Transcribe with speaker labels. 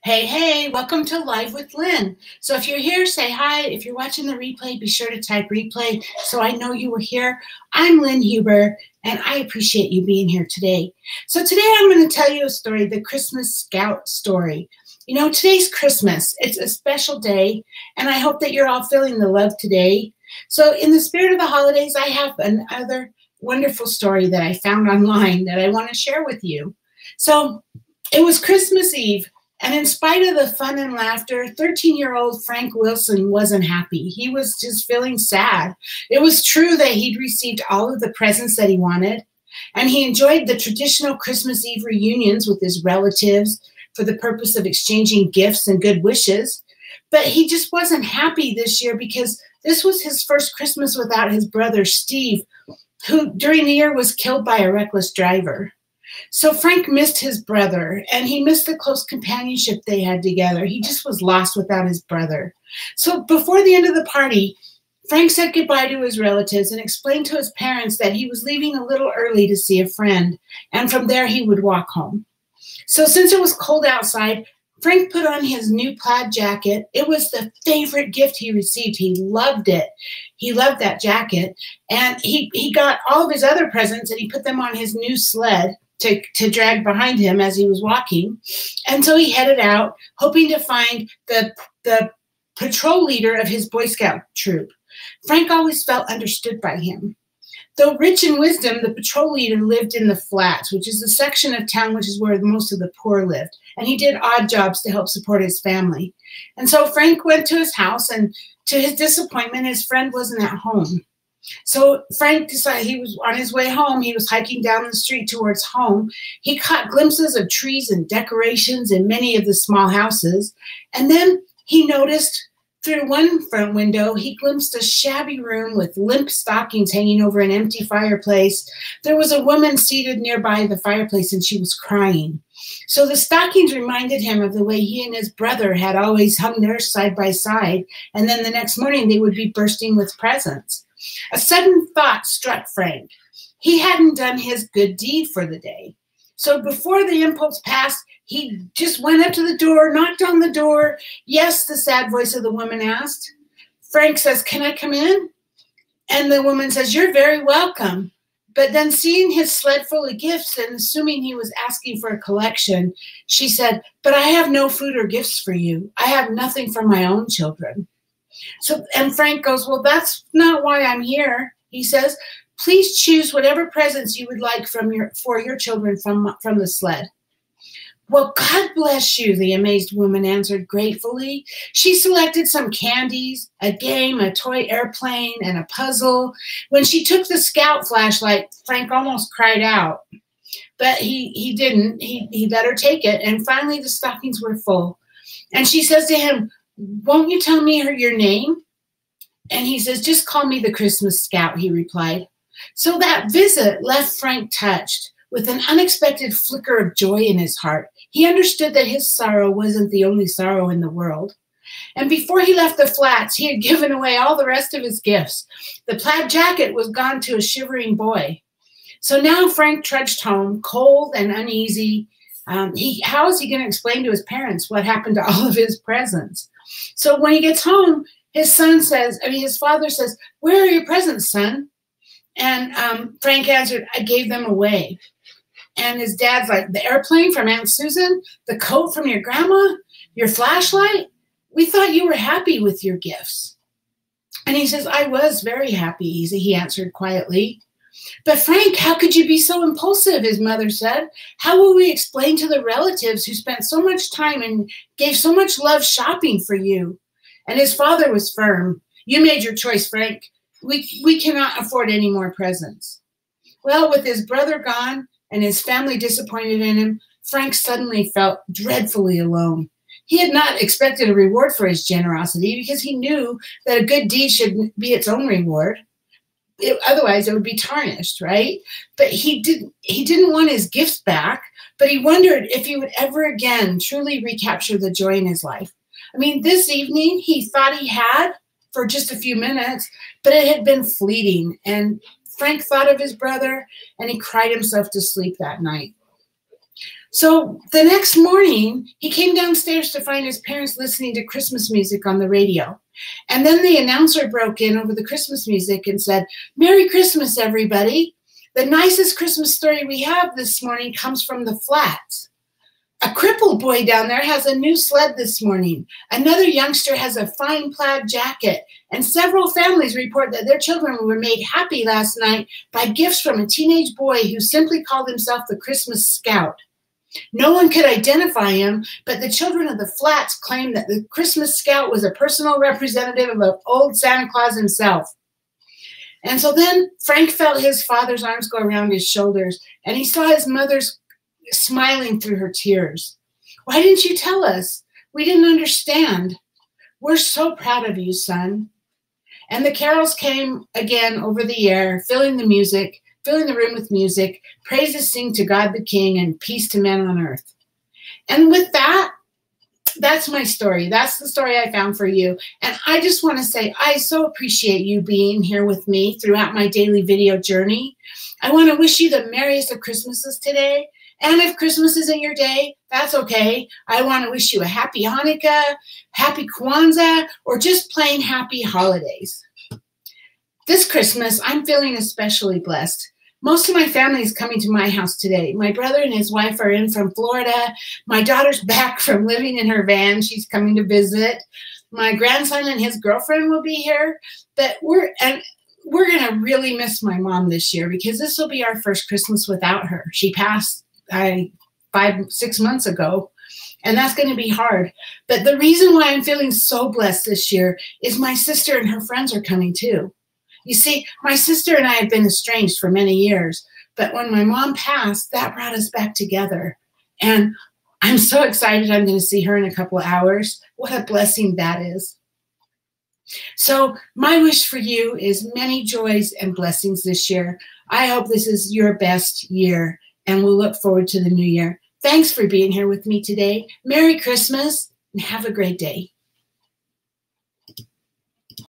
Speaker 1: Hey, welcome to Live with Lynn. So if you're here, say hi. If you're watching the replay, be sure to type replay so I know you were here. I'm Lynn Huber, and I appreciate you being here today. So today I'm going to tell you a story, the Christmas Scout story. You know, today's Christmas. It's a special day, and I hope that you're all feeling the love today. So in the spirit of the holidays, I have another wonderful story that I found online that I want to share with you. So it was Christmas Eve. And in spite of the fun and laughter, 13-year-old Frank Wilson wasn't happy. He was just feeling sad. It was true that he'd received all of the presents that he wanted, and he enjoyed the traditional Christmas Eve reunions with his relatives for the purpose of exchanging gifts and good wishes. But he just wasn't happy this year because this was his first Christmas without his brother, Steve, who during the year was killed by a reckless driver. So Frank missed his brother, and he missed the close companionship they had together. He just was lost without his brother. So before the end of the party, Frank said goodbye to his relatives and explained to his parents that he was leaving a little early to see a friend, and from there he would walk home. So since it was cold outside, Frank put on his new plaid jacket. It was the favorite gift he received. He loved it. He loved that jacket. And he got all of his other presents, and he put them on his new sled to drag behind him as he was walking. And so he headed out, hoping to find the patrol leader of his Boy Scout troop. Frank always felt understood by him. Though rich in wisdom, the patrol leader lived in the flats, which is the section of town which is where most of the poor lived. And he did odd jobs to help support his family. And so Frank went to his house, and to his disappointment, his friend wasn't at home. So Frank decided he was on his way home. He was hiking down the street towards home. He caught glimpses of trees and decorations in many of the small houses. And then he noticed through one front window, he glimpsed a shabby room with limp stockings hanging over an empty fireplace. There was a woman seated nearby the fireplace, and she was crying. So the stockings reminded him of the way he and his brother had always hung theirs side by side, and then the next morning they would be bursting with presents. A sudden thought struck Frank. He hadn't done his good deed for the day. So before the impulse passed, he just went up to the door, knocked on the door. Yes, the sad voice of the woman asked. Frank says, "Can I come in?" And the woman says, "You're very welcome." But then seeing his sled full of gifts and assuming he was asking for a collection, she said, "But I have no food or gifts for you. I have nothing for my own children." So, and Frank goes, "Well, that's not why I'm here." He says, "Please choose whatever presents you would like for your children from the sled." "Well, God bless you," the amazed woman answered gratefully. She selected some candies, a game, a toy airplane, and a puzzle. When she took the scout flashlight, Frank almost cried out. But he didn't. He let her take it, and finally the stockings were full. And she says to him, "Won't you tell me your name?" And he says, "Just call me the Christmas Scout," he replied. So that visit left Frank touched with an unexpected flicker of joy in his heart. He understood that his sorrow wasn't the only sorrow in the world. And before he left the flats, he had given away all the rest of his gifts. The plaid jacket was gone to a shivering boy. So now Frank trudged home, cold and uneasy. How is he going to explain to his parents what happened to all of his presents? So when he gets home, his father says, "Where are your presents, son?" And Frank answered, "I gave them away." And his dad's like, "The airplane from Aunt Susan, the coat from your grandma, your flashlight? We thought you were happy with your gifts." And he says, "I was very happy," he answered quietly. "But Frank, how could you be so impulsive?" his mother said. "How will we explain to the relatives who spent so much time and gave so much love shopping for you?" And his father was firm. "You made your choice, Frank. We cannot afford any more presents." Well, with his brother gone and his family disappointed in him, Frank suddenly felt dreadfully alone. He had not expected a reward for his generosity because he knew that a good deed should be its own reward. Otherwise, it would be tarnished, right? But he didn't want his gifts back, but he wondered if he would ever again truly recapture the joy in his life. I mean, this evening he thought he had for just a few minutes, but it had been fleeting. And Frank thought of his brother, and he cried himself to sleep that night. So the next morning, he came downstairs to find his parents listening to Christmas music on the radio. And then the announcer broke in over the Christmas music and said, "Merry Christmas, everybody. The nicest Christmas story we have this morning comes from the flats. A crippled boy down there has a new sled this morning. Another youngster has a fine plaid jacket. And several families report that their children were made happy last night by gifts from a teenage boy who simply called himself the Christmas Scout. No one could identify him, but the children of the flats claimed that the Christmas Scout was a personal representative of old Santa Claus himself." And so then Frank felt his father's arms go around his shoulders, and he saw his mother's smiling through her tears. "Why didn't you tell us? We didn't understand. We're so proud of you, son." And the carols came again over the air, filling the room with music, praises sing to God the King, and peace to men on earth. And with that, that's my story. That's the story I found for you. And I just want to say, I so appreciate you being here with me throughout my daily video journey. I want to wish you the merriest of Christmases today. And if Christmas isn't your day, that's okay. I want to wish you a happy Hanukkah, happy Kwanzaa, or just plain happy holidays. This Christmas, I'm feeling especially blessed. Most of my family is coming to my house today. My brother and his wife are in from Florida. My daughter's back from living in her van. She's coming to visit. My grandson and his girlfriend will be here. But we're going to really miss my mom this year because this will be our first Christmas without her. She passed 5-6 months ago, and that's going to be hard. But the reason why I'm feeling so blessed this year is my sister and her friends are coming too. You see, my sister and I have been estranged for many years, but when my mom passed, that brought us back together. And I'm so excited I'm going to see her in a couple of hours. What a blessing that is. So my wish for you is many joys and blessings this year. I hope this is your best year, and we'll look forward to the new year. Thanks for being here with me today. Merry Christmas, and have a great day.